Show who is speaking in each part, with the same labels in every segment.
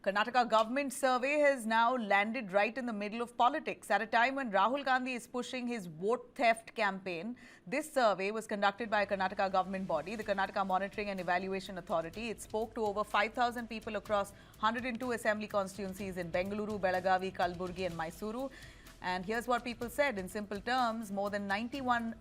Speaker 1: Karnataka government survey has now landed right in the middle of politics. At a time when Rahul Gandhi is pushing his vote theft campaign, this survey was conducted by a Karnataka government body, the Karnataka Monitoring and Evaluation Authority. It spoke to over 5,000 people across 102 assembly constituencies in Bengaluru, Belagavi, Kalburgi and Mysuru. And here's what people said. In simple terms, more than 91%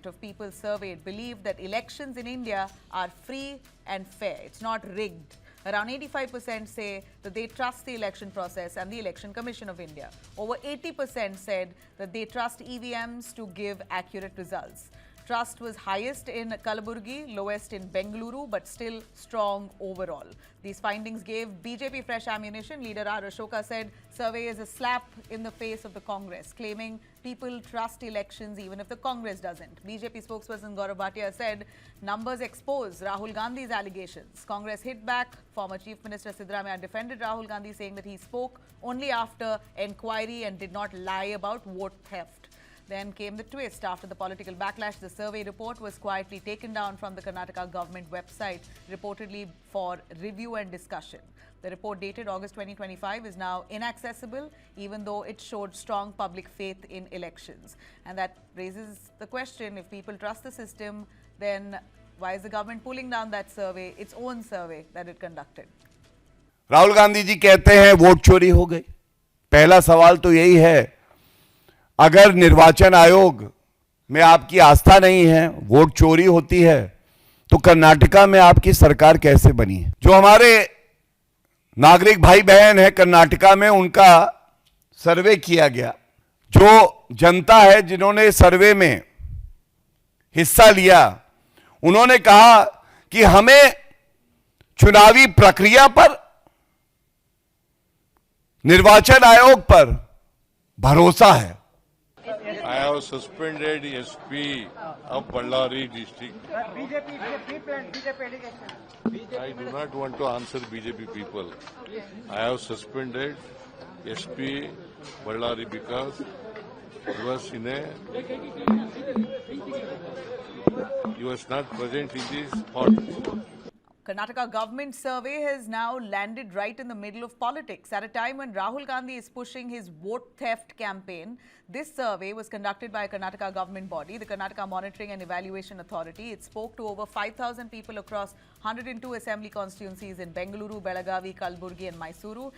Speaker 1: of people surveyed believe that elections in India are free and fair. It's not rigged. Around 85% say that they trust the election process and the Election Commission of India. Over 80% said that they trust EVMs to give accurate results. Trust was highest in Kalaburgi, lowest in Bengaluru, but still strong overall. These findings gave BJP fresh ammunition. Leader R. Ashoka said survey is a slap in the face of the Congress, claiming people trust elections even if the Congress doesn't. BJP spokesperson Gaurav Bhatia said numbers expose Rahul Gandhi's allegations. Congress hit back. Former Chief Minister Siddaramaiah defended Rahul Gandhi, saying that he spoke only after enquiry and did not lie about vote theft. Then came the twist. After the political backlash, the survey report was quietly taken down from the Karnataka government website, reportedly for review and discussion. The report, dated August 2025, is now inaccessible, even though it showed strong public faith in elections. And that raises the question, if people trust the system, then why is the government pulling down that survey, its own survey that it conducted?
Speaker 2: Rahul Gandhi ji कहते हैं vote चोरी हो गई। पहला सवाल तो यही है, अगर निर्वाचन आयोग में आपकी आस्था नहीं है, वोट चोरी होती है, तो कर्नाटका में आपकी सरकार कैसे बनी है? जो हमारे नागरिक भाई बहन है कर्नाटका में, उनका सर्वे किया गया। जो जनता है जिन्होंने सर्वे में हिस्सा लिया, उन्होंने कहा कि हमें चुनावी प्रक्रिया पर, निर्वाचन आयोग पर भरोसा है।
Speaker 3: I have suspended SP of Ballari district. I do not want to answer BJP people. I have suspended SP Ballari because he was not present in this spot.
Speaker 1: Karnataka government survey has now landed right in the middle of politics. At a time when Rahul Gandhi is pushing his vote theft campaign, this survey was conducted by a Karnataka government body, the Karnataka Monitoring and Evaluation Authority. It spoke to over 5,000 people across 102 assembly constituencies in Bengaluru, Belagavi, Kalburgi and Mysuru.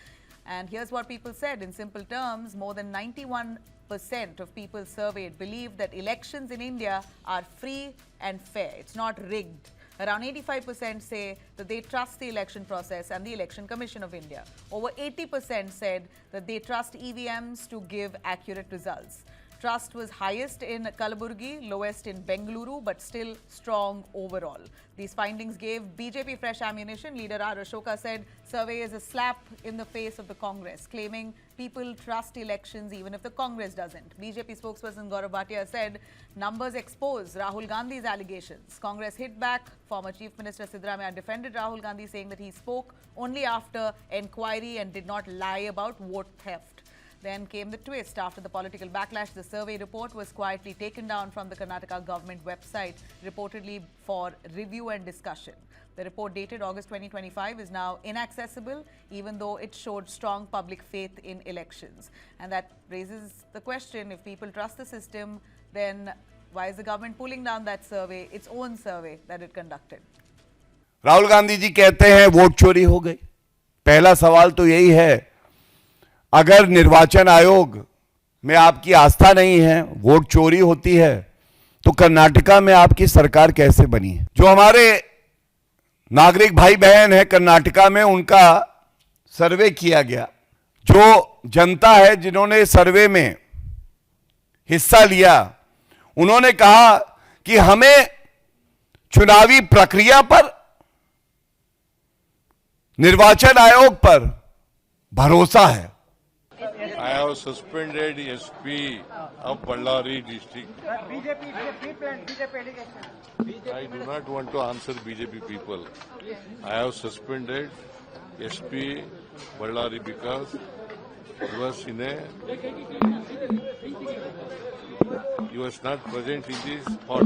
Speaker 1: And here's what people said. In simple terms, more than 91% of people surveyed believe that elections in India are free and fair. It's not rigged. Around 85% say that they trust the election process and the Election Commission of India. Over 80% said that they trust EVMs to give accurate results. Trust was highest in Kalaburgi, lowest in Bengaluru, but still strong overall. These findings gave BJP fresh ammunition. Leader R. Ashoka said survey is a slap in the face of the Congress, claiming people trust elections even if the Congress doesn't. BJP spokesperson Gaurav Bhatia said numbers expose Rahul Gandhi's allegations. Congress hit back. Former Chief Minister Siddaramaiah defended Rahul Gandhi, saying that he spoke only after enquiry and did not lie about vote theft. Then came the twist. After the political backlash, the survey report was quietly taken down from the Karnataka government website, reportedly for review and discussion. The report, dated August 2025, is now inaccessible, even though it showed strong public faith in elections. And that raises the question, if people trust the system, then why is the government pulling down that survey, its own survey that it conducted?
Speaker 2: Rahul Gandhi ji कहते हैं vote चोरी हो गई। पहला सवाल तो यही है, अगर निर्वाचन आयोग में आपकी आस्था नहीं है, वोट चोरी होती है, तो कर्नाटका में आपकी सरकार कैसे बनी है? जो हमारे नागरिक भाई बहन है कर्नाटका में, उनका सर्वे किया गया। जो जनता है जिन्होंने सर्वे में हिस्सा लिया, उन्होंने कहा कि हमें चुनावी प्रक्रिया पर, निर्वाचन आयोग पर भरोसा है।
Speaker 3: I have suspended SP of Ballari district. I do not want to answer BJP people. I have suspended SP Ballari because he was not present in this spot.